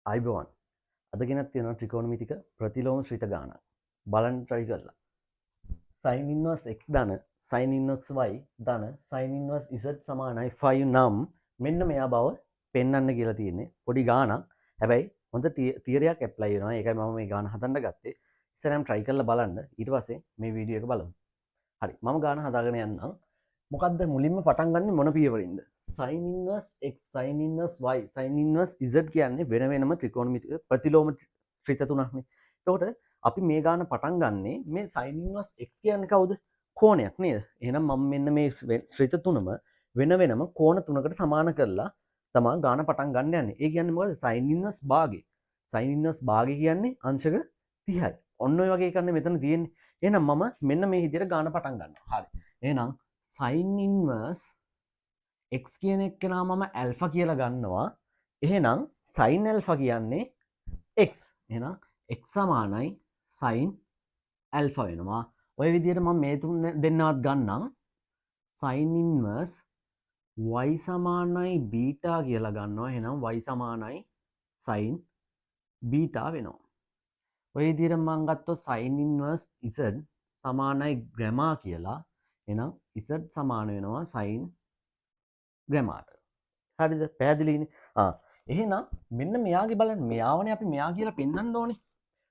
අයිබෝන් අද ගෙනත් තියෙනවා ත්‍රිකෝණමිතික ප්‍රතිලෝම ශ්‍රිත ගානක් බලන්න try කරලා sin inverse x ධන sin inverse y ධන sin inverse z සමානයි 5 නම් මෙන්න මෙයා බව පෙන්වන්න කියලා තියෙන්නේ පොඩි ගානක් හැබැයි හොඳ තියරියක් ඇප්ලයි වෙනවා ඒකයි මම මේ ගාන හදන්න ගත්තේ ඉස්සරහම try කරලා බලන්න ඊට පස්සේ මේ වීඩියෝ එක බලමු හරි මම ගාන හදාගෙන යන්නම් මොකද්ද මුලින්ම පටන් ගන්න මොන පියවරින්ද sin inverse x sin inverse y sin inverse z කියන්නේ වෙන වෙනම ත්‍රිකෝණමිතික ප්‍රතිලෝම ශ්‍රිත තුනක්නේ. එතකොට අපි මේ ගාන පටන් ගන්නේ මේ sin inverse x කියන්නේ කවුද? කෝණයක් නේද? එහෙනම් මම මෙන්න මේ ශ්‍රිත තුනම වෙන වෙනම කෝණ තුනකට සමාන කරලා තමයි ගාන පටන් ගන්න යන්නේ. ඒ කියන්නේ මොකද? sin inverse භාගය. sin inverse භාගය කියන්නේ අංශක 30යි. ඔන්න ඔය වගේ එකක් මෙතන තියෙන්නේ. එහෙනම් මම මෙන්න මේ විදිහට ගාන පටන් ගන්නවා. හරි. එහෙනම් sin inverse x කියන එක්කෙනා මම ඇල්ෆා කියලා ගන්නවා. එහෙනම් sin ඇල්ෆා කියන්නේ x. එහෙනම් x සමානයි sin ඇල්ෆා වෙනවා. ඔය විදිහට මම මේ තුන දෙන්නවත් ගන්නම්. sin inverse y සමානයි බීටා කියලා ගන්නවා. එහෙනම් y සමානයි sin බීටා වෙනවා. ඔය විදිහට මම ගත්තොත් sin inverse z සමානයි ග්‍රැමා කියලා. එහෙනම් z සමාන වෙනවා sin ග්‍රැමාට. හරිද? පැහැදිලිනේ? එහෙනම් මෙන්න මෙයාගේ බලන්න මෙයාවනේ අපි මෙයා කියලා පෙන්වන්න ඕනේ.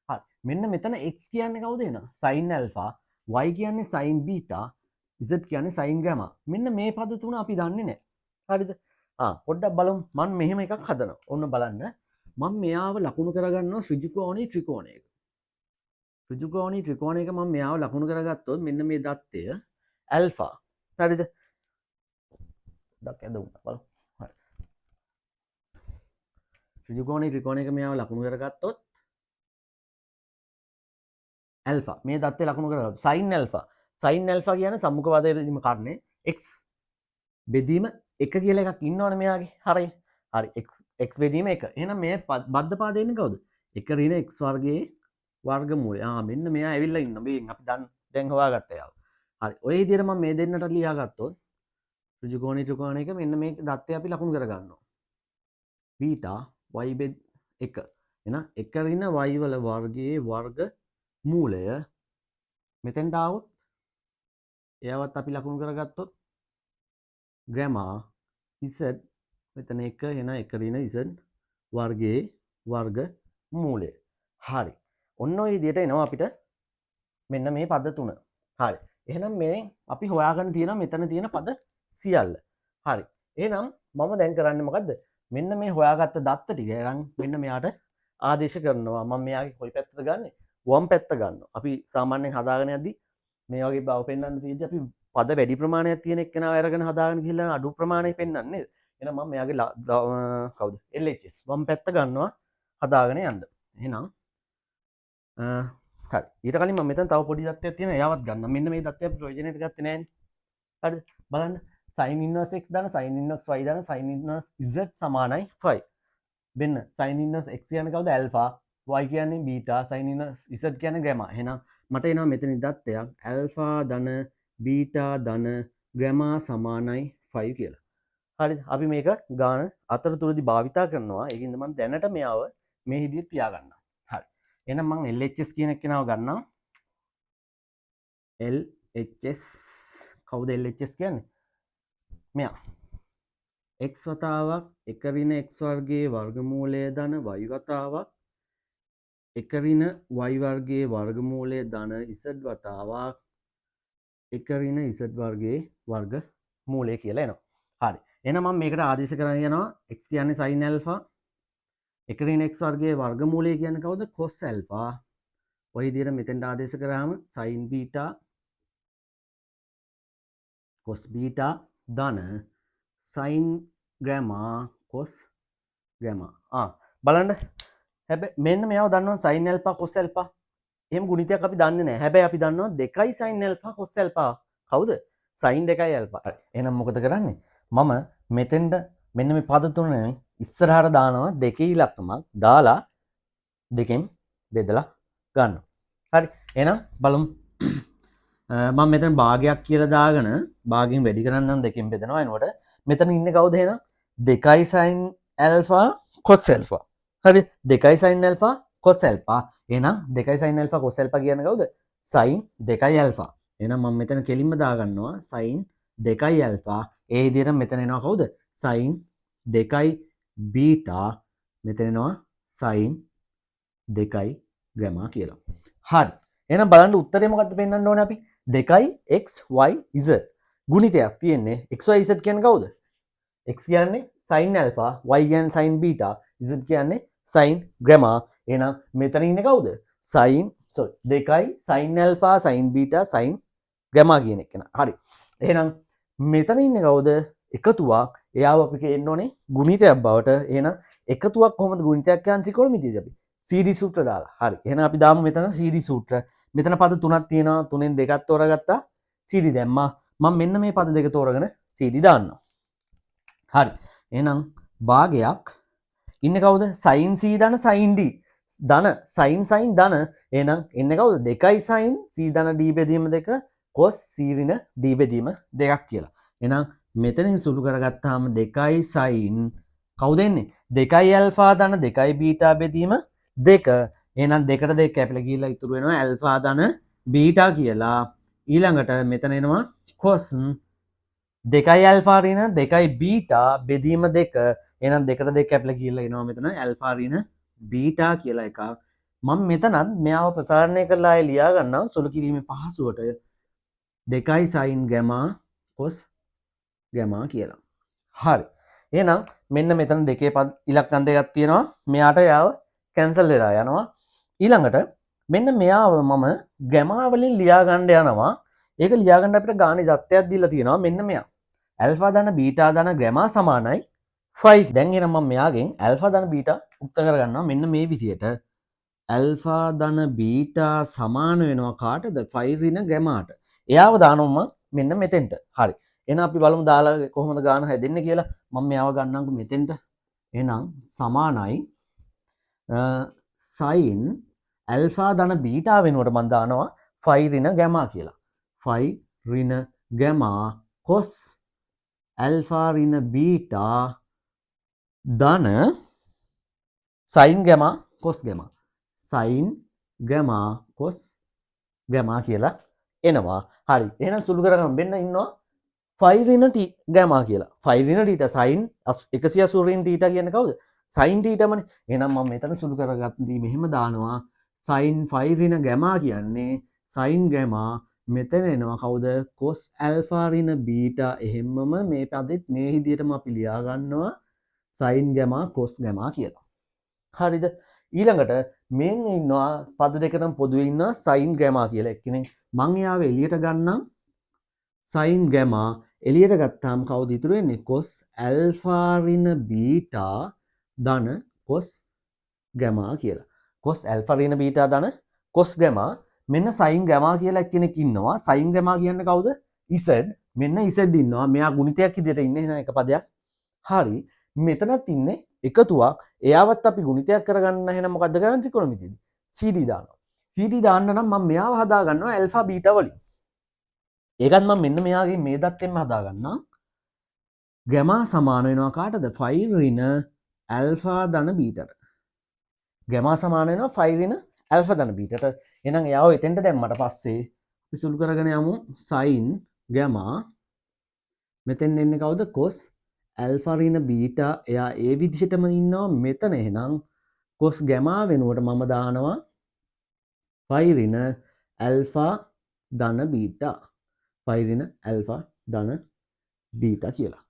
හරි. මෙන්න මෙතන x කියන්නේ කවුද එහෙනම්? sin alpha, y කියන්නේ sin beta, z කියන්නේ sin gamma. මෙන්න මේ පද තුන අපි දන්නේ නැහැ. හරිද? පොඩ්ඩක් බලමු. මම මෙහෙම එකක් හදනවා. ඔන්න බලන්න. මම මෙයාව ලකුණු කරගන්නවා ඍජුකෝණී ත්‍රිකෝණයක. ඍජුකෝණී ත්‍රිකෝණයක මම මෙයාව ලකුණු කරගත්තොත් මෙන්න මේ දත්තය alpha. හරිද? දක් ඇද වුණා බලමු. හරි. ත්‍රිකෝණී ත්‍රිකෝණයක මෙයාව ලකුණු කරගත්තොත් ඇල්ෆා මේ දත්තේ ලකුණු කරගත්තා. sin alpha. sin ඇල්ෆා කියන්නේ සම්මුඛ පදයේ බෙදීම කාරණේ x බෙදීම 1 කියලා එකක් ඉන්නවනේ මෙයාගේ. හරි. හරි x බෙදීම 1. එහෙනම් මේ බද්ධ පාදේ ඉන්නේ කවුද? 1 ඍණ x වර්ගයේ වර්ගමූලය. මෙන්න මෙයා ඇවිල්ලා ඉන්න. මේ අපි දැන් හොයාගත්තා යාව. හරි. ඔය විදිහට මම මේ දෙන්නට ලියා ගත්තොත් ත්‍රිකෝණී ත්‍රිකෝණයක මෙන්න මේ දත්තේ අපි ලකුණු කර ගන්නවා. Beta y බෙද 1. එහෙනම් 1 ඍණ y වල වර්ගයේ වර්ග මූලය මෙතෙන්ට આવොත් එයාවත් අපි ලකුණු කරගත්තොත් ග්‍රැමා z මෙතන 1 එහෙනම් 1 ඍණ z වර්ගයේ වර්ග මූලය. හරි. ඔන්න ඔය විදිහට එනවා අපිට මෙන්න මේ පද තුන. හරි. එහෙනම් මේ අපි හොයාගන්න තියෙනවා මෙතන තියෙන පද සියල්ල. හරි. එහෙනම් මම දැන් කරන්නේ මොකද්ද? මෙන්න මේ හොයාගත්ත දත්ත ටික අරන් මෙන්න මෙයාට ආදේශ කරනවා. මම මෙයාගේ කොයි පැත්තද ගන්නෙ? වම් පැත්ත ගන්නවා. අපි සාමාන්‍යයෙන් හදාගෙන යද්දි මේ වගේ බව පෙන්වන්න තියෙද්දි අපි පද වැඩි ප්‍රමාණයක් තියෙන එක්කෙනාව අරගෙන හදාගෙන ගිහලා අඩු ප්‍රමාණයක් පෙන්වන්නේ නේද? එහෙනම් මම මෙයාගේ කවුද? LHS වම් පැත්ත ගන්නවා හදාගෙන යන්න. එහෙනම් හරි. ඊට කලින් මම මෙතන තව පොඩි දත්තයක් තියෙනවා. එයාවත් ගන්න. මෙන්න මේ දත්තය අපි ප්‍රයෝජනෙට ගත්තේ නැහැ නේ. හරිද? බලන්න. sin inverse x ධන sin inverse y ධන sin inverse z සමානයි 5. වෙන්න sin inverse x කියන්නේ කවුද? alpha, y කියන්නේ beta, sin inverse z කියන්නේ gamma. එහෙනම් මට එනවා මෙතන දත්තයක් alpha ධන beta ධන gamma සමානයි 5 කියලා. හරිද? අපි මේක ගාන අතරතුරදී භාවිතා කරනවා. ඒකින්ද මම දැනට මෙයාව මේ විදිහට තියාගන්නවා. හරි. එහෙනම් මම LHS කියන එක්කෙනාව ගන්නවා. LHS කවුද LHS කියන්නේ? මෙයා x වතාවක් 1 ඍණ x වර්ගයේ වර්ගමූලය ධන y වතාවක් 1 ඍණ y වර්ගයේ වර්ගමූලය ධන z වතාවක් 1 ඍණ z වර්ගයේ වර්ගමූලය කියලා එනවා. හරි. එහෙනම් මම මේකට ආදේශ කරගෙන යනවා x කියන්නේ sin alpha 1 ඍණ x වර්ගයේ වර්ගමූලය කියන්නේ කවුද? cos alpha. ඔය විදිහට මෙතෙන්ට ආදේශ කරාම sin beta cos beta ධන sin gamma cos gamma. බලන්න. හැබැයි මෙන්න මෙයාව දන්නවා sin alpha cos alpha. එහෙම ගුණිතයක් අපි දන්නේ නැහැ. හැබැයි අපි දන්නවා 2යි sin alpha cos alpha. කවුද? sin 2යි alpha. එහෙනම් මොකද කරන්නේ? මම මෙතෙන්ට මෙන්න මේ පද තුනේ ඉස්සරහට දානවා දෙකේ ඉලක්කමක් දාලා දෙකෙන් බෙදලා ගන්නවා. හරි. එහෙනම් බලමු. මම මෙතන භාගයක් කියලා දාගෙන භාගයෙන් වැඩි කරන්නම් දෙකෙන් බෙදනවා. එනකොට මෙතන ඉන්නේ කවුද එහෙනම්? 2යි sin alpha cos alpha. හරි 2යි sin alpha cos alpha. එහෙනම් 2යි sin alpha cos alpha කියන්නේ කවුද? sin 2යි alpha. එහෙනම් මම මෙතන කෙලින්ම දාගන්නවා sin 2යි alpha. ඒ විදිහට මෙතන එනවා කවුද? sin 2යි beta. මෙතන එනවා sin 2යි gamma කියලා. හරි. එහෙනම් බලන්න උත්තරේ මොකක්ද පෙන්වන්න ඕනේ අපි? 2යි x y z ගුණිතයක් තියෙන්නේ x y z කියන්නේ කවුද? x කියන්නේ sin alpha, y කියන්නේ sin beta, z කියන්නේ sin gamma. එහෙනම් මෙතන ඉන්නේ කවුද? sin 2යි sin alpha, sin beta, sin gamma කියන එක න. හරි. එහෙනම් මෙතන ඉන්නේ කවුද? එකතුවක්. එයාව අපි කියන්න ඕනේ ගුණිතයක් බවට. එහෙනම් එකතුවක් කොහොමද ගුණිතයක් කියන්නේ ත්‍රිකෝණමිතියද අපි? සීරි සූත්‍ර දාලා. හරි. එහෙනම් අපි දාමු මෙතන සීරි සූත්‍ර. මෙතන පද තුනක් තියෙනවා. තුනෙන් දෙකක් තෝරගත්තා. සීරි දැම්මා. මම මෙන්න මේ පද දෙක තෝරගෙන සීරි දාන්නවා. හරි. එහෙනම් භාගයක් ඉන්නේ කවුද? sin c ධන sin d. ධන sin ධන. එහෙනම් එන්නේ කවුද? 2යි sin c ධන d බෙදීම 2 cos c ඍණ d බෙදීම 2ක් කියලා. එහෙනම් මෙතනින් සුළු කරගත්තාම 2යි sin කවුද එන්නේ? 2යි alpha ධන 2යි beta බෙදීම 2. එහෙනම් 2ට 2 කැපිලා ගිහිල්ලා ඉතුරු වෙනවා alpha ධන beta කියලා. ඊළඟට මෙතන එනවා cos 2යි alpha ඍණ 2යි beta බෙදීම 2. එහෙනම් 2ට 2 කැපිලා ගිහිල්ලා එනවා මෙතන alpha ඍණ beta කියලා එකක්. මම මෙතනත් මෙයාව ප්‍රසාරණය කරලා ආයෙ ලියා ගන්නවා සුළු කිරීමේ පහසුවට 2යි sin gamma cos gamma කියලා. හරි. එහෙනම් මෙන්න මෙතන දෙකේ ඉලක්කම් දෙකක් තියෙනවා. මෙයාට යාව කැන්සල් වෙලා යනවා. ඊළඟට මෙන්න මෙයාව මම gamma වලින් ලියා ගන්න යනවා. ඒක ලියා ගන්න අපිට ගානේ දත්තයක් දීලා තියෙනවා. මෙන්න මෙයා. alpha ධන beta ධන gamma සමානයි 5. දැන් එහෙනම් මම මෙයාගෙන් alpha ධන beta උක්ත කරගන්නවා මෙන්න මේ විදියට. alpha ධන beta සමාන වෙනවා කාටද? 5 ඍණ gammaට. එයාව දානවා මෙන්න මෙතෙන්ට. හරි. එහෙනම් අපි බලමු දාලා කොහොමද ගාන හැදෙන්නේ කියලා. මම මෙයාව ගන්නම්කෝ මෙතෙන්ට. එහෙනම් සමානයි sin alpha ධන beta වෙනුවට මම දානවා 5 ඍණ gamma කියලා. 5 ඍණ gamma cos alpha ඍණ beta ධන sin gamma cos gamma. sin gamma cos gamma කියලා එනවා. හරි. එහෙනම් සුළු කරගන්න වෙන්න ඉන්නවා 5 ඍණ t gamma කියලා. 5 ඍණ theta sin 180 ඍණ theta කියන්නේ කවුද? sin theta මනේ. එහෙනම් මම මෙතන සුළු කරගත්දී මෙහෙම දානවා sin 5 ඍණ gamma කියන්නේ sin gamma මෙතන එනවා කවුද? cos alpha ඍණ beta. එහෙමම මේ පදෙත් මේ විදිහටම අපි ලියා ගන්නවා sin gamma cos gamma කියලා. හරිද? ඊළඟට මෙන් ඉන්නවා පද දෙකටම පොදුවේ ඉන්නවා sin gamma කියලා එක්කෙනෙක්. මං එයාව එළියට ගන්නම් sin gamma. එළියට ගත්තාම කවුද ඉතුරු වෙන්නේ? cos alpha ඍණ beta ධන cos gamma කියලා. cos alpha ඍණ beta ධන cos gamma. මෙන්න sin gamma කියලා එක්කෙනෙක් ඉන්නවා. sin gamma කියන්නේ කවුද? z. මෙන්න z ඉන්නවා. මෙයා ගුණිතයක් විදිහට ඉන්නේ එහෙනම් එක පදයක්. හරි. මෙතනත් ඉන්නේ එකතුවක්. එයාවත් අපි ගුණිතයක් කරගන්න එහෙනම් මොකද්ද කරන්නේ ත්‍රිකෝණමිතියේදී? CD දානවා. CD දාන්න නම් මම මෙයාව හදා ගන්නවා alpha beta වලින්. ඒකත් මම මෙන්න මෙයාගේ මේ දත්තෙන්ම හදා ගන්නම්. gamma සමාන වෙනවා කාටද? 5 ඍණ alpha ධන beta ට. gamma සමාන වෙනවා 5 ඍණ alpha ධන beta ට. එහෙනම් එයාව එතෙන්ට දැම්මට පස්සේ අපි සුළු කරගෙන යමු sin gamma. මෙතෙන් එන්නේ කවුද? cos alpha ඍණ beta. එයා ඒ විදිහටම ඉන්නවා මෙතන. එහෙනම් cos gamma වෙනුවට මම දානවා 5 ඍණ alpha ධන beta. 5 ඍණ alpha ධන beta කියලා.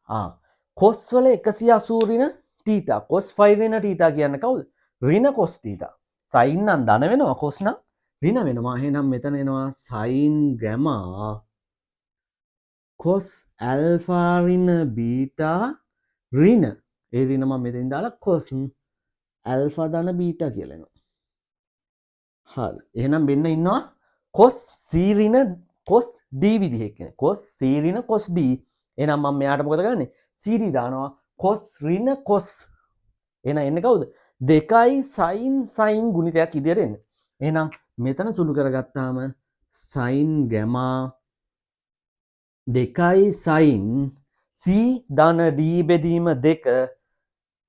cos වල 180 ඍණ theta. cos 5 ඍණ theta කියන්නේ කවුද? ඍණ cos theta. sin නම් ධන වෙනවා, cos නම් ඍණ වෙනවා. එහෙනම් මෙතන එනවා sin gamma cos alpha ඍණ beta ඍණ. ඒ ඍණ මම මෙතෙන් දාලා cos alpha ධන beta කියලා එනවා. හරි. එහෙනම් මෙන්න ඉන්නවා cos c ඍණ cos d විදිහේ කෙනෙක්. cos c ඍණ cos d. එහෙනම් මම මෙයාට මොකද කරන්නේ? cd දානවා cos ඍණ cos. එහෙනම් එන්නේ කවුද? 2යි sin ගුණිතයක් ඉදිරියට එන්නේ. එහෙනම් මෙතන සුළු කරගත්තාම sin gamma 2යි sin c ධන d බෙදීම 2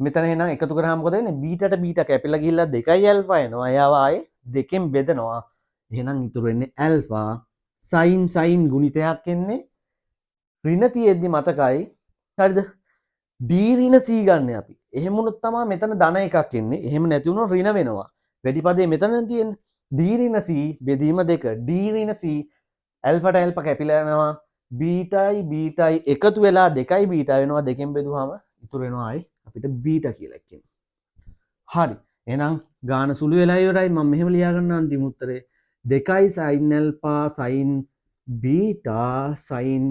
මෙතන එහෙනම් එකතු කරාම මොකද වෙන්නේ බීටට බීට කැපිලා ගිහිල්ලා 2යි ඇල්ෆා එනවා එයාව ආයේ දෙකෙන් බෙදනවා එහෙනම් ඉතුරු වෙන්නේ ඇල්ෆා සයින් ගුණිතයක් එන්නේ ඍණ තියෙද්දි මතකයි හරිද B ඍණ C ගන්න අපි එහෙම වුණොත් තමයි මෙතන ධන එකක් එන්නේ එහෙම නැති වුණොත් ඍණ වෙනවා වැඩි පදේ මෙතන තියෙන්නේ D ඍණ C බෙදීම 2 D ඍණ C ඇල්ෆාට ඇල්ෆා කැපිලා යනවා බීටයි එකතු වෙලා 2යි බීටා වෙනවා දෙකෙන් බෙදුවාම ඉතුරු වෙනවා ආයි අපිට බීටා කියලා එක්කෙනෙක්. හරි. එහෙනම් ගාන සුළු වෙලා ඉවරයි. මම මෙහෙම ලියා ගන්න අන්තිම උත්තරේ 2යි sin alpha sin beta sin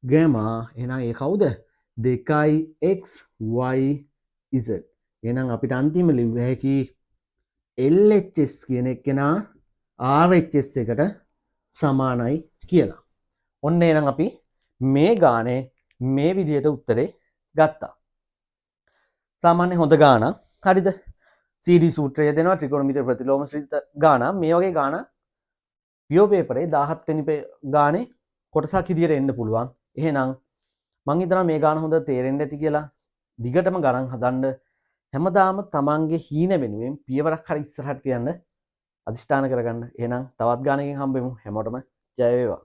gamma. එහෙනම් ඒ කවුද? 2යි x y z. එහෙනම් අපිට අන්තිම ලිව්ව හැකි LHS කියන එකනා RHS එකට සමානයි කියලා. ඔන්න එහෙනම් අපි මේ ගානේ මේ විදිහට උත්තරේ ගත්තා. සාමාන්‍ය හොඳ ගානක්. හරිද? CD සූත්‍රය දෙනවා ත්‍රිකෝණමිතිය ප්‍රතිලෝම ශ්‍රිත ගානක්. මේ වගේ ගානක් පියෝ පේපරේ 17 වෙනි ගානේ කොටසක් විදියට එන්න පුළුවන්. එහෙනම් මං හිතනවා මේ ගාන හොඳ තේරෙන්න ඇති කියලා. දිගටම ගණන් හදන්න හැමදාම තමන්ගේ හීන වෙනුවෙන් පියවරක් හරි ඉස්සරහට තියන්න අදිෂ්ඨාන කරගන්න. එහෙනම් තවත් ගානකින් හම්බෙමු. හැමෝටම ජය වේවා.